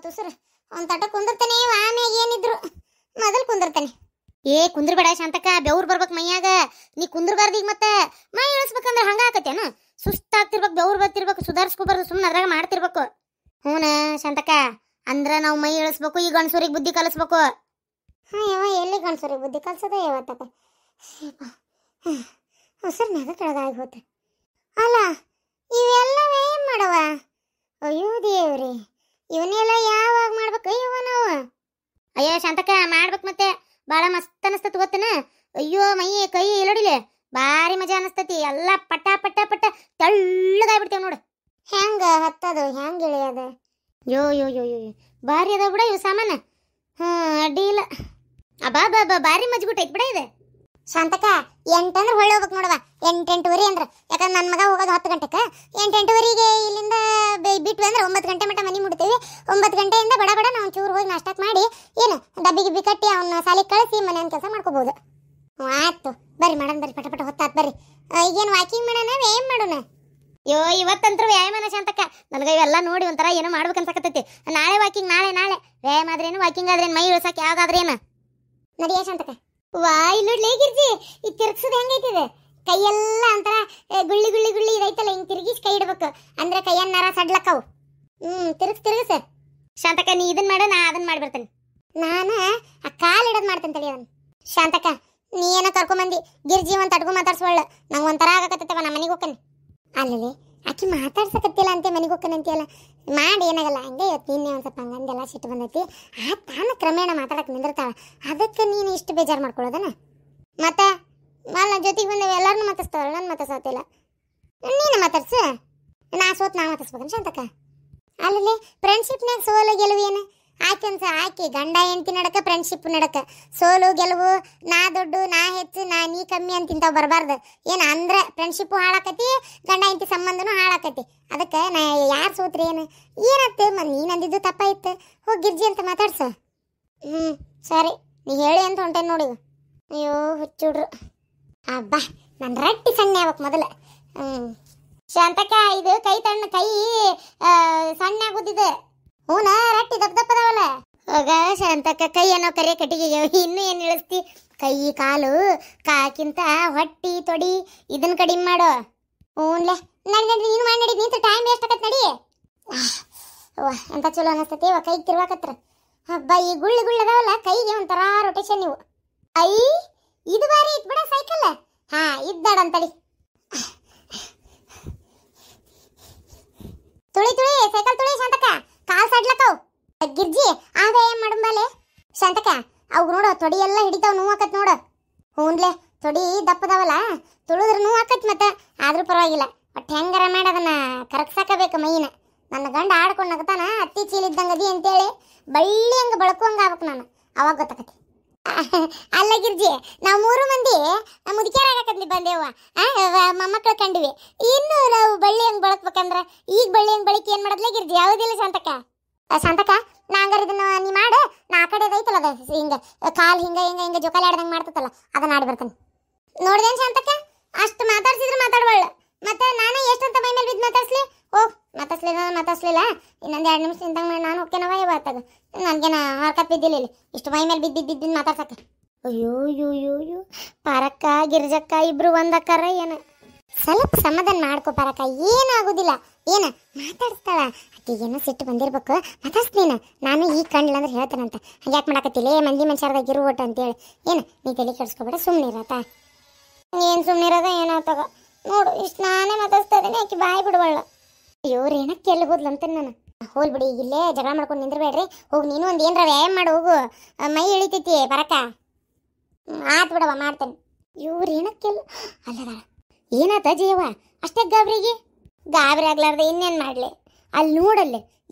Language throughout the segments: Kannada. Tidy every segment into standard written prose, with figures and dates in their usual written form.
ತುಸರು ಒಂದು ತಟ ಕುಂದಿರ್ತಾನೆ ಆಮ್ಯಾಗ ಏನಿದ್ರು ಮೊದಲು ಕುಂದಿರ್ತಾನೆ. ಏ ಕುಂದ್ರಬೇಡ ಶಾಂತಕ್ಕ, ಬೆವ್ರು ಬರ್ಬೇಕು ಮೈಯಾಗ. ನೀ ಕುಂದ್ರಬಾರ್ದು ಈಗ. ಮತ್ತೆ ಮೈ ಇಳಿಸ್ಬೇಕಂದ್ರೆ ಹಂಗ ಆಕತ್ತೇನ? ಸುಸ್ತಾಗ್ತಿರ್ಬೇಕು, ಬೆವ್ರು ಬರ್ತಿರ್ಬೇಕು, ಸುಧಾರಿಸ್ಕೋಬಾರ್ದು, ಸುಮ್ಮನೆ ಅದ್ರಾಗ ಮಾಡ್ತಿರ್ಬೇಕು. ಹ್ಞೂನ ಶಾಂತಕ್ಕ, ಅಂದ್ರ ನಾವು ಮೈ ಇಳಿಸ್ಬೇಕು. ಈ ಗಂಡಸೂರಿಗೆ ಬುದ್ಧಿ ಕಲಿಸ್ಬೇಕು. ಹಾಂ ಯಾವ ಎಲ್ಲಿ ಗಂಡಸೂರಿಗೆ ಬುದ್ಧಿ ಕಲ್ಸೋದ ಯಾವತ್ತಕ್ಕ? ಹೊಸರ್ನಾಗ ಕೆಳಗಾಗಿ ಹೋತ ಅಲ್ಲ, ಇವೆಲ್ಲವೇ ಏನು ಮಾಡವ? ಅಯ್ಯೋ ದೇವ್ರಿ, ಇವನ್ನೆಲ್ಲ ಯಾವಾಗ ಮಾಡ್ಬೇಕು ಇವ ನಾವು? ಅಯ್ಯೋ ಶಾಂತಕ್ಕ ಮಾಡ್ಬೇಕು. ಮತ್ತೆ ಭಾಳ ಮಸ್ತ್ ಅನಸ್ತತಿ ಗೊತ್ತೇನ? ಅಯ್ಯೋ ಮೈ ಕೈ ಇಲ್ಲಡಿಲೆ ಭಾರಿ ಮಜಾ ಅನಸ್ತತಿ. ಎಲ್ಲ ಪಟ ಪಟ ಪಟ ತೆಳ್ಳಗಾಗ್ಬಿಡ್ತೇವೆ ನೋಡು. ಹೆಂಗ ಹತ್ತದು, ಹೆಂಗ ಇಳಿಯೋದು? ಯೋ ಯೋ ಯೋ ಯೋ ಭಾರಿ ಅದ ಬಿಡ ಇವು ಸಾಮಾನು. ಅಡ್ಡಿ ಇಲ್ಲ. ಬಾ ಬಾ ಬಾ, ಭಾರಿ ಮಜ್ಗುಟ್ಟೈತಿ ಬಿಡ ಇದೆ. ಶಾಂತಕ್ಕ 8 ಅಂದ್ರೆ ಹೊಳ್ಳಿ ಹೋಗ್ಬೇಕು ನೋಡವ. 8-8:30 ಅಂದ್ರೆ, ಯಾಕಂದ್ರೆ ನನ್ನ ಮಗ ಹೋಗೋದು 10 ಗಂಟೆಗೆ. 8-8:30ಗೆ ಇಲ್ಲಿಂದ ಬಿಟ್ವಿ ಅಂದ್ರೆ 9 ಗಂಟೆ ಮಟ್ಟ ಮನೆ ಮುಡ್ತೀವಿ. 9 ಗಂಟೆಯಿಂದ ಬಡ ಬಡ ನಾವು ಚೂರು ಹೋಗಿ ನಾಷ್ಟಕ್ಕೆ ಮಾಡಿ ಏನು ಡಬ್ಬಿ ಗಿಬ್ಬಿ ಕಟ್ಟಿ ಅವ್ನ ಸಾಲಿಗೆ ಕಳಿಸಿ ಮನೆಯ ಕೆಲಸ ಮಾಡ್ಕೋಬಹುದು. ಆಯ್ತು ಬರ್ರಿ ಮಾಡೋಣ, ಬರ್ರಿ ಪಟ ಪಟ ಹೊತ್ತಾತ್ ಬರ್ರಿ. ಈಗೇನು ವಾಕಿಂಗ್ ಮಾಡೋಣ ವ್ಯಾಯಾಮ ಮಾಡೋಣ? ಅಯ್ಯೋ ಇವತ್ತಂತರೂ ವ್ಯಾಯಾಮನ ಶಾಂತಕ್ಕ. ನನಗೆ ಇವೆಲ್ಲ ನೋಡಿ ಒಂಥರ ಏನೋ ಮಾಡ್ಬೇಕನ್ಸಕತ್ತೈತಿ. ನಾಳೆ ವಾಕಿಂಗ್, ನಾಳೆ ನಾಳೆ ವ್ಯಾಯಾಮ ಆದ್ರೇನು ವಾಕಿಂಗ್ ಆದ್ರೇನು ಮೈ ಇಳಿಸಕ್ಕೆ ಯಾವ್ದಾದ್ರೇನು ನಡಿಯ ಶಾಂತಕ್ಕ. ವಾ ಇಲ್ಲಿ ಗಿರ್ಜಿ, ಈ ತಿರ್ಗ್ಸೋದು ಹೆಂಗೈತಿದೆ? ಕೈಯೆಲ್ಲ ಒಂಥರ ಗುಳ್ಳಿ ಗುಳ್ಳಿ ಗುಳ್ಳಿ ಇದೈತಲ್ಲ, ಹಿಂಗೆ ತಿರುಗಿಸಿ ಕೈ ಇಡ್ಬೇಕು ಅಂದ್ರೆ ಕೈಯನ್ನಾರ ಸಡ್ಲಕ್ಕವು. ತಿರುಗಿಸ ಶಾಂತಕ್ಕ. ನೀ ಇದನ್ನ ಮಾಡ, ನಾ ಅದನ್ನ ಮಾಡ್ಬಿಡ್ತೇನೆ. ನಾನು ಆ ಕಾಲು ಇಡೋದು ಮಾಡ್ತೇನೆ ತಡಿ ಅದನ್ನ. ಶಾಂತಕ್ಕ ನೀ ಏನೋ ಕರ್ಕೊಂಬಂದಿ ಗಿರ್ಜಿ ಒಂದು ತಡ್ಗು ಮಾತಾಡ್ಸೋಳ್ಳು. ನಂಗೆ ಒಂಥರ ಆಗಕತ್ತವ. ನಾ ಮನೆಗೆ ಹೋಗ್ಕೇನೆ. ಅಲ್ಲಿ ಆಕಿ ಮಾತಾಡ್ಸಕತ್ತಿಲ್ಲ ಅಂತೆ ಮನೆಗೆ ಹೋಗ್ಕೇನೆ ಅಂತೀಯಲ್ಲ. ಮಾಡಿ ಏನಾಗಲ್ಲ, ಹಂಗೆ ಇವತ್ತು ನಿನ್ನೆ ಒಂದು ಸ್ವಲ್ಪ ಹಂಗಂದೆಲ್ಲ ಸಿಟ್ಟು ಬಂದೈತಿ. ತಾನು ಕ್ರಮೇಣ ಮಾತಾಡಕ್ಕೆ ನಿಂದಿರ್ತಾಳ. ಅದಕ್ಕೆ ನೀನು ಇಷ್ಟು ಬೇಜಾರು ಮಾಡ್ಕೊಳ್ಳೋದನ? ಮತ್ತೆ ನನ್ನ ಜೊತೆಗೆ ಬಂದೇವೆ ಎಲ್ಲರನ್ನೂ ಮಾತಾಡ್ಸ್ತಾವಲ್ಲ, ನಾನು ಮಾತಾಡ್ಸತ್ತಿಲ್ಲ. ನೀನು ಮಾತಾಡ್ಸು, ನಾ ಸೋತ್ ನಾ ಮಾತಾಡ್ಸ್ಬೇಕನ್ ಶಾಂತಕ್ಕ? ಅಲ್ಲಿ ಫ್ರೆಂಡ್ಶಿಪ್ನಾಗ ಸೋಲು ಗೆಲುವು ಏನು? ಆಕೆ ಗಂಡ ಹೆಂಡತಿ ನಡಕ ಫ್ರೆಂಡ್ಶಿಪ್ ನಡಕ ಸೋಲು ಗೆಲುವು, ನಾ ದೊಡ್ಡ ನಾ ಹೆಚ್ಚು ನೀ ಕಮ್ಮಿ ಅಂತ ಇಂಥವು ಬರಬಾರ್ದು. ಏನು ಅಂದ್ರೆ ಫ್ರೆಂಡ್ಶಿಪ್ಪು ಹಾಳಾಕತಿ, ಗಂಡ ಹೆಂಡತಿ ಸಂಬಂಧನೂ ಹಾಳಾಕತಿ. ಅದಕ್ಕೆ ನಾ ಯಾರು ಸೋತ್ರಿ ಏನತ್ತೆ ನೀನು ಅಂದಿದ್ದು ತಪ್ಪಾಯ್ತು. ಹೋಗಿ ಗಿರ್ಜಿ ಅಂತ ಮಾತಾಡ್ಸು. ಸರಿ, ನೀ ಹೇಳಿ ಅಂತ ಹೊಂಟೇನು ನೋಡಿ. ಅಯ್ಯೋ ಹುಚ್ಚುಡ್ರು. ಅಬ್ಬಾ ನನ್ನ ರಟ್ಟಿ ಸಣ್ಣ ಆಗ್ಬೇಕು ಮೊದಲು. ಶಾಂತಕ್ಕ ಇದು ಕೈ ಸಣ್ಣ ಆಗುತ್ತಿದೆ. ಹೂನ ರಟ್ಟಿ ದಪ್ಪ ದಪ್ಪದವಲ್ಲ. ಹೋಗ ಶಾಂತಕ್ಕ, ಕೈ ಏನೋ ಕರೆ ಕಟ್ಟಿಗೆ ಇನ್ನೂ ಏನು ಇಳಿಸ್ತಿ? ಕೈ ಕಾಲು ಕಾಕಿಂತ ಹೊಟ್ಟಿ ತೊಡಿ ಇದನ್ನ ಕಡಿಮೆ ಮಾಡು. ಹ್ಞೂನ್ಲೆ ನಡಿ ನಡಿ, ನೀನು ಮಾಡಿ ನಡಿ. ನಿಂತು ಟೈಮ್ ವೇಸ್ಟ್ ಆಗತ್ತೆ ನಡಿ. ಎಂತ ಚಲೋ ಅನಿಸ್ತತಿ ಕೈ ತಿರ್ವಾಕತ್ರ. ಹಬ್ಬ ಈ ಗುಳ್ಳಿ ಗುಳ್ಳದಾವಲ್ಲ ಕೈಗೆ ಒಂಥರ ರೊಟೇಷನ್ ನೀವು. ಇದು ಬಾರಿ ಇತ್ ಬಿಡ ಸೈಕಲ್. ಇದ್ದಾಡಂತಡಿ. ತುಳಿ ಸೈಕಲ್ ತುಳಿ ಶಾಂತಕ್ಕ, ಕಾಲ್ ಸಡ್ಲಕ್ಕವು. ಗಿರ್ಜಿ ಆಗ ಏನ್ ಮಾಡಂಬಾಲೆ ಶಾಂತಕ್ಕ? ಅವು ನೋಡು ತೊಡಿ ಎಲ್ಲ ಹಿಡಿತಾವ್, ನೋವು ಆಕತ್ ನೋಡು. ಹೂನ್ಲೆ ತೊಡಿ ದಪ್ಪದವಲ್ಲ, ತುಳಿದ್ರೆ ನೋವು ಆಕತ್. ಮತ್ತೆ ಆದ್ರೂ ಪರವಾಗಿಲ್ಲ, ಒಟ್ಟು ಹೆಂಗಾರ ಮಾಡಿ ಅದನ್ನ ಕರಗ್ಸಾಕಬೇಕು ಮೈನ. ನನ್ನ ಗಂಡ ಆಡ್ಕೊಂಡು ನಗತಾನ ಅತ್ತಿ ಚೀಲಿದ್ದಂಗದಿ ಅಂತೇಳಿ ಬಳ್ಳಿ ಹಂಗೆ ಬಳಕುವಂಗ ಆಗ್ಬೇಕು ನಾನು, ಅವಾಗ ಗೊತ್ತಾಕತಿ. ಅಲ್ಲ ಗಿರ್ಜಿ, ನಾವು 3 ಮಂದಿ ಮುದುಕೇರಾಗಕತ್ಲಿ ಬಂದೇವ, ಮೊಮ್ಮಕ್ಕಳು ಕಂಡಿವಿ. ಇನ್ನು ನಾವು ಬಳ್ಳಿ ಹಂಗೆ ಬಳಕ್ಬೇಕಂದ್ರ ಈಗ ಬಳ್ಳಿ ಹಂಗೆ ಬಳಕೆ ಏನು ಮಾಡೋದ್ಲೇ ಗಿರ್ಜಿ? ಯಾವುದಿಲ್ಲ ಶಾಂತಕ್ಕ. ಶಾಂತಕ್ಕ ನಾ ಹಂಗಾರ ಇದನ್ನ ನೀ ಮಾಡು, ನಾ ಆ ಕಡೆ ಐತಲ್ಲ ಅದು ಹಿಂಗೆ ಕಾಲು ಹಿಂಗೆ ಜೋಕಾಲಿ ಆಡ್ದಂಗೆ ಮಾಡ್ತತ್ತಲ್ಲ ಅದನ್ನ ಆಡಿ ಬರ್ತೇನೆ. ನೋಡಿದೇನು ಶಾಂತಕ್ಕ? ಅಷ್ಟು ಮಾತಾಡ್ಸಿದ್ರೆ ಮಾತಾಡ್ಬಾಳ. ಮತ್ತೆ ನಾನು ಎಷ್ಟಂತ ಮೈ ಮೇಲೆ ಬಿದ್ದು ಮಾತಾಡ್ಸ್ಲಿ? ಮಾತಾಡ್ಸ್ಲಿಲ್ಲ. ಇನ್ನೊಂದು 2 ನಿಮಿಷ ನಿಂತಂಗೆ ಮಾಡಿ ನಾನು ಹೋಗ್ತೇನವ ಇವತ್ತಾಗ. ನನಗೇನ ಹರ್ಕತ್ ಬಿದ್ದಿಲ್ಲ ಇಲ್ಲಿ ಇಷ್ಟು ಮೈ ಮೇಲೆ ಬಿದ್ದು ಮಾತಾಡ್ಸಕ್ಕೆ. ಅಯ್ಯೋ ಪಾರಕ್ಕ ಗಿರ್ಜಕ್ಕ ಇಬ್ರು ಒಂದಕ್ಕಾರ ಏನು? ಸ್ವಲ್ಪ ಸಮಾಧಾನ ಮಾಡ್ಕೊ ಪಾರಕ್ಕ, ಏನಾಗೋದಿಲ್ಲ. ಏನು ಮಾತಾಡ್ಸ್ತಾಳ ಆಕೆಗೇನೋ ಸಿಟ್ಟು ಬಂದಿರ್ಬೇಕು. ಮಾತಾಡ್ಸ್ತೀನಿ ನಾನು ಈಗ ಕಂಡ್ಲ ಅಂದ್ರೆ ಹೇಳ್ತೇನಂತ. ಹಂಗ್ಯಾಕೆ ಮಾಡಾಕತ್ತಿಲ್ಲ ಮಂದಿ ಮನುಷ್ಯರ್ದಾಗ ಇರು ಒಟ್ಟು ಅಂತೇಳಿ. ಏನು ನೀ ತಲೆ ಕೆಡಿಸ್ಕೊಬೇಡ, ಸುಮ್ಮನೆ ಇರತ್ತ. ಏನು ಸುಮ್ಮನೆ ಇರೋದ ಏನಾಗ್ತಾಗ ನೋಡು. ಇಷ್ಟು ನಾನೇ ಮಾತಾಡ್ಸ್ತಾ ಇದ್ದೇನೆ, ಆಕೆ ಬಾಯಿ ಬಿಡಬಾಳ. ಅಯ್ಯೋ ರೇಣಕ್ಕೆ ಎಲ್ಲಿ ಹೋದ್ಲಂತೇನೆ ನಾನು. ಹೋಲ್ ಬಿಡಿ, ಇಲ್ಲೇ ಜಗಳ ಮಾಡ್ಕೊಂಡು ನಿಂದ್ರಬೇಡ್ರಿ. ಹೋಗಿ ನೀನು ಒಂದು ಏನರ ವ್ಯಾಯಾಮ ಮಾಡು, ಹೋಗು ಮೈ ಇಳಿತೈತಿ ಬರಕ. ಆತ್ ಬಿಡವ ಮಾಡ್ತೇನೆ. ಇವ್ರು ಏನಕ್ಕೆಲ್ಲ ಅಲ್ಲದ ಏನಾತ ಜಯವ ಅಷ್ಟೇ ಗಾಬರಿ ಆಗ್ಲಾರ್ದೆ ಇನ್ನೇನು ಮಾಡಲಿ? ಅಲ್ಲಿ ನೋಡಲ್ಲಿ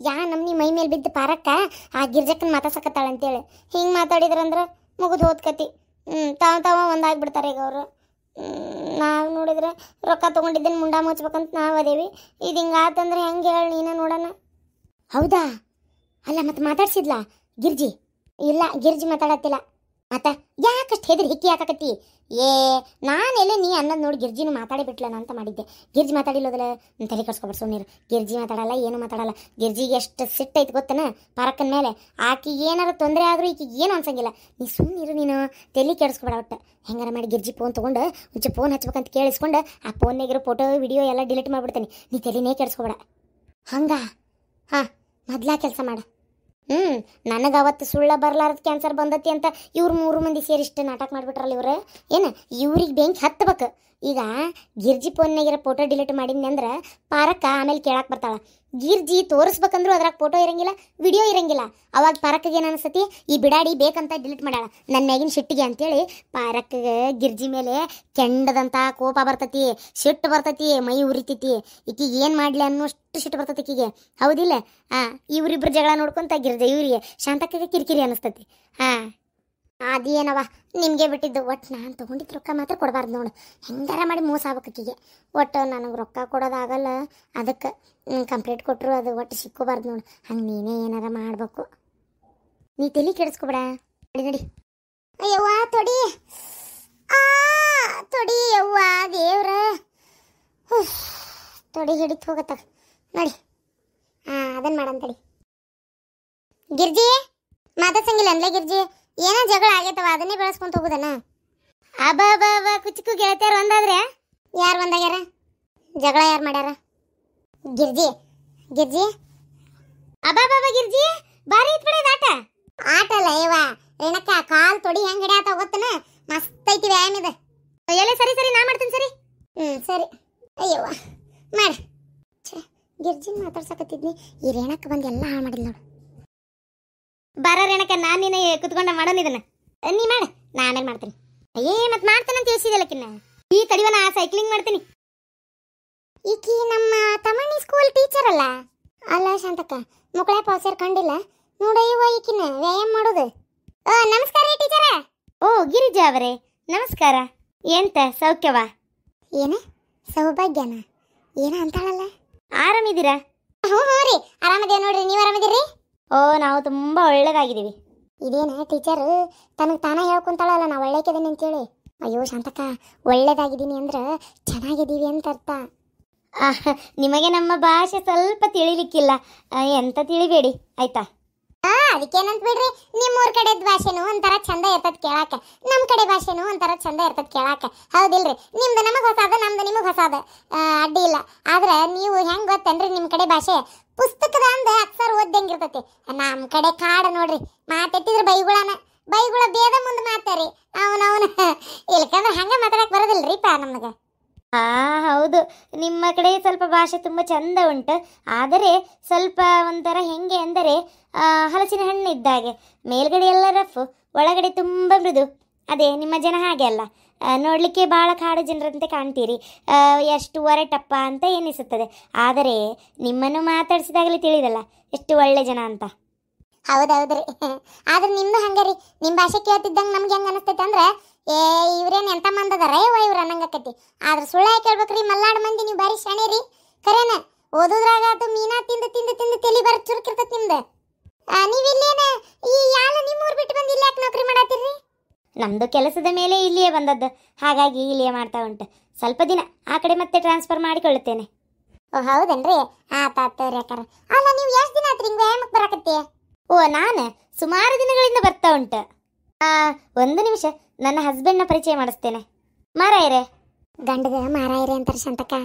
ನಮ್ನಿ ಮೈ ಮೇಲೆ ಬಿದ್ದು ಪಾರಕ್ಕ ಆ ಗಿರ್ಜಕ್ಕನ ಮಾತಾಡ್ಸಕತ್ತಾಳ ಅಂತೇಳಿ ಹಿಂಗೆ ಮಾತಾಡಿದ್ರಂದ್ರೆ ಮುಗಿದು ಹೋದ್ಕತಿ. ತಾವ ಒಂದಾಗ್ಬಿಡ್ತಾರೆ ಈಗ ಅವರು. ನಾವು ನೋಡಿದ್ರೆ ರೊಕ್ಕ ತೊಗೊಂಡಿದ್ದೇನೆ ಮುಂಡ ಮುಚ್ಬೇಕಂತ ನಾವು ಅದೇವಿ. ಇದು ಹಿಂಗೆ ಆತಂದ್ರೆ ಹೆಂಗೆ ಹೇಳಿ ನೀನು ನೋಡೋಣ. ಹೌದಾ? ಅಲ್ಲ ಮತ್ತೆ ಮಾತಾಡ್ಸಿದ್ಲಾ ಗಿರ್ಜಿ? ಇಲ್ಲ ಗಿರ್ಜಿ ಮಾತಾಡತ್ತಿಲ್ಲ. ಮತ್ತ ಯಾಕಷ್ಟು ಹೆದರಿ ಹಿಕ್ಕಿ ಹಾಕಕತ್ತಿ? ಏ ನಾನೆಲ್ಲ ನೀ ಅನ್ನೋದು ನೋಡಿ ಗಿರ್ಜಿನೂ ಮಾತಾಡಿ ಬಿಟ್ಲನ ಅಂತ ಮಾಡಿದ್ದೆ. ಗಿರ್ಜಿ ಮಾತಾಡಿಲ್ಲೋದಲ್ಲ, ತಲೆ ಕರ್ಸ್ಕೊಬಾರ ಸುಮ್ಮನೆ. ಗಿರ್ಜಿ ಮಾತಾಡಲ್ಲ, ಏನು ಮಾತಾಡಲ್ಲ. ಗಿರ್ಜಿಗೆ ಎಷ್ಟು ಸಿಟ್ಟೈತೆ ಗೊತ್ತನ ಪಾರಕ್ಕನ ಮೇಲೆ. ಆಕಿ ಏನಾರು ತೊಂದರೆ ಆದ್ರೂ ಈಕಿಗೆ ಏನು ಅನ್ಸಂಗಿಲ್ಲ. ನೀ ಸುಮ್ಮನಿರು, ನೀನು ತಲೆ ಕೆಡಿಸ್ಕೊಬೇಡ ಒಟ್ಟು. ಹೆಂಗಾರ ಮಾಡಿ ಗಿರ್ಜಿ ಫೋನ್ ತೊಗೊಂಡು ಮುಂಚೆ ಫೋನ್ ಹಚ್ಬೇಕಂತ ಕೇಳಿಸ್ಕೊಂಡು ಆ ಫೋನ್ನಾಗಿರೋ ಫೋಟೋ ವಿಡಿಯೋ ಎಲ್ಲ ಡಿಲೀಟ್ ಮಾಡಿಬಿಡ್ತೀನಿ. ನೀ ತಲೆನೇ ಕೆಡಿಸ್ಕೊಬೇಡ. ಹಂಗ ಹಾಂ, ಮೊದ್ಲಾ ಕೆಲಸ ಮಾಡ. ನನಗೆ ಅವತ್ತು ಸುಳ್ಳ ಬರ್ಲಾರ್ದು ಕ್ಯಾನ್ಸರ್ ಬಂದತಿ ಅಂತ ಇವ್ರು 3 ಮಂದಿ ಸೇರಿ ಇಷ್ಟು ನಾಟಕ ಮಾಡಿಬಿಟ್ರಲ್ಲ ಇವ್ರು. ಏನು ಇವ್ರಿಗೆ ಬೆಂಕಿ ಹತ್ತಬೇಕು. ಈಗ ಗಿರ್ಜಿ ಫೋನ್ನಾಗಿರೋ ಫೋಟೋ ಡಿಲೀಟ್ ಮಾಡಿದ್ನಿ ಅಂದ್ರೆ ಪಾರಕ್ಕ ಆಮೇಲೆ ಕೇಳಕ್ಕೆ ಬರ್ತಾಳ. ಗಿರ್ಜಿ ತೋರಿಸ್ಬೇಕಂದ್ರೂ ಅದ್ರಾಗ ಫೋಟೋ ಇರಂಗಿಲ್ಲ, ವಿಡಿಯೋ ಇರಂಗಿಲ್ಲ. ಅವಾಗ ಪಾರಕ್ಕಿಗೆ ಏನು ಅನಿಸ್ತತಿ, ಈ ಬಿಡಾಡಿ ಬೇಕಂತ ಡಿಲೀಟ್ ಮಾಡ್ಯಾಳ ನನ್ನ ಮ್ಯಾಗಿನ ಸಿಟ್ಟಿಗೆ ಅಂತೇಳಿ. ಪಾರಕ್ಕಿಗೆ ಗಿರ್ಜಿ ಮೇಲೆ ಕೆಂಡದಂಥ ಕೋಪ ಬರ್ತತಿ, ಸಿಟ್ಟು ಬರ್ತತಿ, ಮೈ ಉರಿತೈತಿ. ಈಕಿಗೆ ಏನು ಮಾಡಲಿ ಅನ್ನೋಷ್ಟು ಸಿಟ್ಟು ಬರ್ತತಿ ಈಕಿಗೆ, ಹೌದಿಲ್ಲ? ಇವರಿಬ್ರು ಜಗಳ ನೋಡ್ಕೊಂತ ಗಿರ್ಜಿ ಇವ್ರಿಗೆ ಶಾಂತಕ್ಕಿಗೆ ಕಿರಿಕಿರಿ ಅನಿಸ್ತತಿ. ಅದೇನವ ನಿಮಗೆ ಬಿಟ್ಟಿದ್ದು. ಒಟ್ಟು ನಾನು ತೊಗೊಂಡಿದ್ದು ರೊಕ್ಕ ಮಾತ್ರ ಕೊಡಬಾರ್ದು ನೋಡು. ಹೆಂಗಾರ ಮಾಡಿ ಮೋಸ ಆಗ್ಬೇಕಿಗೆ. ಒಟ್ಟು ನನಗೆ ರೊಕ್ಕ ಕೊಡೋದಾಗಲ್ಲ, ಅದಕ್ಕೆ ಕಂಪ್ಲೇಂಟ್ ಕೊಟ್ಟರು ಅದು ಒಟ್ಟು ಸಿಕ್ಕೋಬಾರ್ದು ನೋಡು. ಹಂಗೆ ನೀನೇ ಏನಾರ ಮಾಡಬೇಕು. ನೀ ತಲೆ ಕೆಡಿಸ್ಕೊಬೇಡ. ನಡಿ ನಡಿ. ಅಯ್ಯವ್ವ ತೊಡಿ, ತೊಡಿ ಯವ್ವ ದೇವ್ರ, ತೊಡಿ ಹಿಡಿತು ಹೋಗತ್ತ. ನಡಿ. ಅದನ್ನು ಮಾಡಂತಡಿ. ಗಿರ್ಜಿ ಮಾತಾಡ್ಸಂಗಿಲ್ಲ ಅಂದ್ಲೇ ಗಿರ್ಜಿ. ಏನೋ ಜಗಳ ಆಗೈತವ, ಅದನ್ನೇ ಬೆಳೆಸ್ಕೊಂತ ಹೋಗುದನ. ಅಬ್ಬ ಕುಚಿಕು ಗೆಳತಿಯರು ಒಂದಾದ್ರೆ ಯಾರು ಒಂದಾಗ್ಯಾರ? ಜಗಳ ಯಾರು ಮಾಡ್ಯಾರ? ಗಿರ್ಜಿ ಗಿರ್ಜಿ ಅಬ್ಬ ಗಿರ್ಜಿ ಬಾರಿ ಐತ್ ಬಿಡ ಆಟ. ಆಟ ಅಲ್ಲ ಏವ ಏನಕ್ಕ, ಕಾಲ್ ತೊಡಿ ಹೆಂಗ್ ಹಿಡಿಯಾತ ಗೊತ್ತನ? ಮಸ್ತ್ ಐತಿ ವ್ಯಾಯಾಮ ಇದೆ. ಎಲ್ಲ ಸರಿ ಸರಿ, ನಾ ಮಾಡ್ತೀನಿ ಸರಿ. ಸರಿ. ಅಯ್ಯವ್ವ ಮಾಡ. ಗಿರ್ಜಿನ್ ಮಾತಾಡ್ಸಕತ್ತಿದ್ನಿ, ಈ ರೇಣಕ್ಕ ಬಂದು ಎಲ್ಲ ಹಾಳು ಮಾಡಿದ್ ನೋಡು. ಬರ ರೇಣಕ್ಕ, ನಾನು ನೀನು ಕುತ್ಕೊಂಡ ಮಾಡೋಣ ಇದನ್ನ. ನೀ ಮಾಡ, ನಾ ಆಮೇಲೆ ಮಾಡ್ತೀನಿ. ಮತ್ತೆ ಮಾಡ್ತೇನೆ ತಿಳಿಸಿದಲ್ಲಕ್ಕಿನ್ನ. ಈ ತಡಿವನ ಸೈಕ್ಲಿಂಗ್ ಮಾಡ್ತೀನಿ. ಈಕಿ ನಮ್ಮ ತಮ್ಮಣ್ಣಿ ಸ್ಕೂಲ್ ಟೀಚರ್ ಅಲ್ಲ? ಅಲ್ಲ ಶಾಂತಕ್ಕ, ಮುಕ್ಕಳ ಪಾಸರ್ ಕಂಡಿಲ್ಲ ನೋಡಯ್ಯವ ಈಕಿನ ವ್ಯಾಯಾಮ ಮಾಡೋದು. ನಮಸ್ಕಾರ ರೀ ಟೀಚರ. ಓ ಗಿರಿಜಾ ಅವರೇ ನಮಸ್ಕಾರ. ಎಂತ ಸೌಖ್ಯವಾ? ಏನ ಸೌಭಾಗ್ಯನ ಏನ ಅಂತಾಳಲ್ಲ? ಆರಾಮಿದ್ದೀರಾ? ಹ್ಞೂ ರೀ ಆರಾಮದೇವ್ ನೋಡ್ರಿ. ನೀವು ಆರಾಮದಿರಿ? ಓ ನಾವು ತುಂಬ ಒಳ್ಳೇದಾಗಿದ್ದೀವಿ. ಇದೇನ ಟೀಚರ್ ತನಗೆ ತಾನೇ ಹೇಳ್ಕೊಂತಾಳಲ್ಲ ನಾ ಒಳ್ಳೆಕಿದ್ದೀನಿ ಅಂತೇಳಿ. ಅಯ್ಯೋ ಶಾಂತಕ್ಕ, ಒಳ್ಳೇದಾಗಿದ್ದೀನಿ ಅಂದ್ರೆ ಚೆನ್ನಾಗಿದ್ದೀವಿ ಅಂತ ಅರ್ಥ. ನಿಮಗೆ ನಮ್ಮ ಭಾಷೆ ಸ್ವಲ್ಪ ತಿಳಿಲಿಕ್ಕಿಲ್ಲ, ಎಂತ ತಿಳಿಬೇಡಿ ಆಯ್ತಾ? ಅದಕ್ಕೇನಂತ ಬಿಡ್ರಿ, ನಿಮ್ಮೂರ್ ಕಡೆ ಭಾಷೆನೂ ಒಂಥರ ಚಂದ ಇರ್ತದ ಕೇಳಾಕ, ನಮ್ಮ ಕಡೆ ಭಾಷೆನೂ ಒಂಥರ ಚಂದ ಇರ್ತದ ಕೇಳಾಕ, ಹೌದಿಲ್ರಿ? ನಿಮ್ದು ನಮಗೆ ಹೊಸಾದ, ನಮ್ದು ನಿಮಗೆ ಹೊಸಾದ, ಅಡ್ಡಿ ಇಲ್ಲ. ಆದ್ರೆ ನೀವು ಹೆಂಗ್ ಗೊತ್ತೇನ್ರಿ, ನಿಮ್ಮ ಕಡೆ ಭಾಷೆ ಪುಸ್ತಕದ ಅಂದ ಅಕ್ಷರ ಓದ್ದಂಗಿರ್ತತಿ. ನಮ್ಮ ಕಡೆ ಕಾಡ ನೋಡ್ರಿ, ಮಾತೆತ್ತಿದ್ರೆ ಬೈಗುಳ ಬೇದ ಮುಂದೆ ಮಾತಾರಿ. ಅವನವನ ಇಲ್ಕಂದ್ರೆ ಹಂಗೆ ಮಾತಾಡಕ್ ಬರೋದಿಲ್ರಿಪ್ಪ ನಮಗೆ. ಹೌದು, ನಿಮ್ಮ ಕಡೆ ಸ್ವಲ್ಪ ಭಾಷೆ ತುಂಬ ಚಂದ ಉಂಟು. ಆದರೆ ಸ್ವಲ್ಪ ಒಂಥರ ಹೆಂಗೆ ಅಂದರೆ ಹಲಸಿನ ಹಣ್ಣು ಇದ್ದಾಗೆ, ಮೇಲ್ಗಡೆ ಎಲ್ಲ ರಫ್, ಒಳಗಡೆ ತುಂಬ ಮೃದು. ಅದೇ ನಿಮ್ಮ ಜನ ಹಾಗೆ ಅಲ್ಲ, ನೋಡಲಿಕ್ಕೆ ಭಾಳ ಕಾಡು ಜನರಂತೆ ಕಾಣ್ತೀರಿ, ಎಷ್ಟು ಒರಟಪ್ಪ ಅಂತ ಎನಿಸುತ್ತದೆ. ಆದರೆ ನಿಮ್ಮನ್ನು ಮಾತಾಡಿಸಿದಾಗಲೇ ತಿಳಿದಲ್ಲ ಎಷ್ಟು ಒಳ್ಳೆ ಜನ ಅಂತ. ಹೌದೌದ್ರಿ. ಆದ್ರೆ ನಿಮ್ದು ಹಂಗಾರಿ, ನಿಮ್ಮ ಭಾಷೆ ಕೇಳ್ತಿದ್ದಂಗೆ ನಮ್ಗೆ ಹೆಂಗೆ ಅನಿಸ್ತೈತೆ ಅಂದ್ರೆ, ಇವ್ರೇನು ಎಂತ ಮಂದದಾರ ಇವ್ರು ಅನ್ನಂಗಕ್ಕತಿ. ಆದ್ರೆ ಸುಳ್ಳ ಕೇಳ್ಬೇಕ್ರಿ, ಮಲ್ನಾಡು ಮಂದಿ ನೀವು ಬಾರಿ ಶಾಣೇರಿ. ಖರೇನ ಓದೋದ್ರಾಗ ಅದು ಮೀನಾ ತಿಂದು ತಿಂದು ತಿಂದು ತಲಿ ಬರ ಚುರುಕಿರ್ತೈತಿ ನಿಮ್ದು. ನೀವಿಲ್ಲೇನ ಈ ಯಾಲ ನಿಮ್ಮೂರು ಬಿಟ್ಟು ಬಂದು ಇಲ್ಲಿ ಯಾಕೆ ನೌಕರಿ ಮಾಡತ್ತೀರಿ? ನಮ್ಮದು ಕೆಲಸದ ಮೇಲೆ ಇಲ್ಲಿಯೇ ಬಂದದ್ದು, ಹಾಗಾಗಿ ಇಲ್ಲಿಯೇ ಮಾಡ್ತಾ ಉಂಟು. ಸ್ವಲ್ಪ ದಿನ ಆ ಕಡೆ ಮತ್ತೆ ಟ್ರಾನ್ಸ್ಫರ್ ಮಾಡಿಕೊಳ್ಳುತ್ತೇನೆ. ಓ ಹೌದೇನ್ರಿ? ಆತಾತ್ರಿ ಅಕ್ಕಾರ. ಅಲ್ಲ ನೀವು ಎಷ್ಟು ದಿನ ಆತ್ರಿ ಹಿಂಗೆ ವ್ಯಾಯಾಮಕ್ಕೆ ಬರಾಕತ್ತಿ? ಓ ನಾನು ಸುಮಾರು ದಿನಗಳಿಂದ ಬರ್ತಾ ಉಂಟು. ಒಂದು ನಿಮಿಷ, ನನ್ನ ಹಸ್ಬೆಂಡ್ನ ಪರಿಚಯ ಮಾಡಿಸ್ತೇನೆ. ಮಾರಾಯರೇ. ಗಂಡಗ ಮಾರಾಯರೇ ಅಂತಾರೆ ಶಾಂತಕ್ಕ.